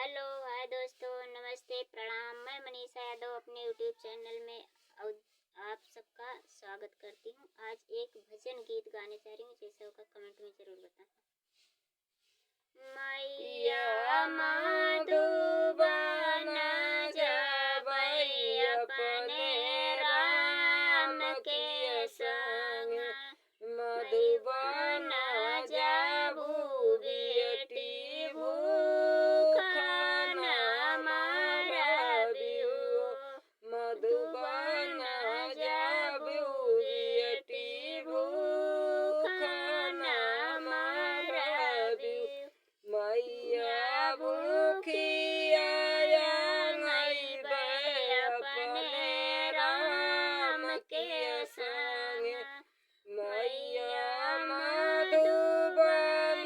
Hello, हाय दोस्तों, नमस्ते, प्रणाम। मैं मनीषा यादव अपने यूट्यूब चैनल में आप सबका स्वागत करती हूँ। आज एक भजन गीत गाने जा रही हूँ, जैसा होगा कमेंट में ज़रूर बताना। मैया मधुबन जाबै अपने राम के संग, मधुबन जाबू बेटी भूखन मरबियो, मधुबन जाबू बेटी भूखन मरबियो। मैया भूखिया अपने राम के संग, मैया मधुबन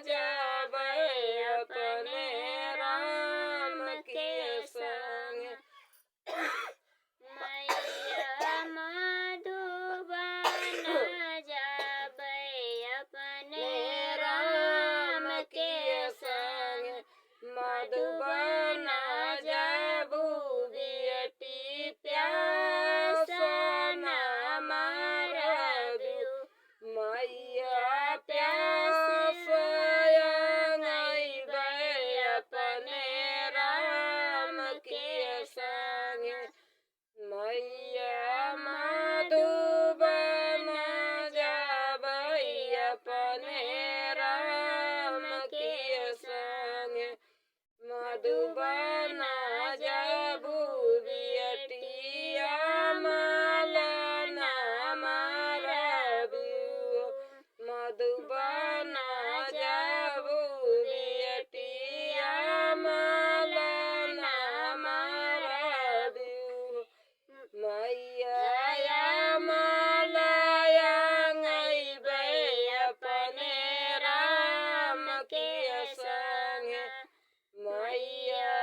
जाबै अपने राम के संग। मैया मधुबन जाबै अपने राम के संग, मधुबन जाबू बेटी प्यासन मरबियो। मैया प्यास अपने राम के संग, मैया मधुबन जाबै अपने राम के संग, मधुबन जाबू बेटिया मलन मरबियो, मधुबन जाबू बेटिया मलन मरबियो। मैया मलया अपने राम के संग, मैया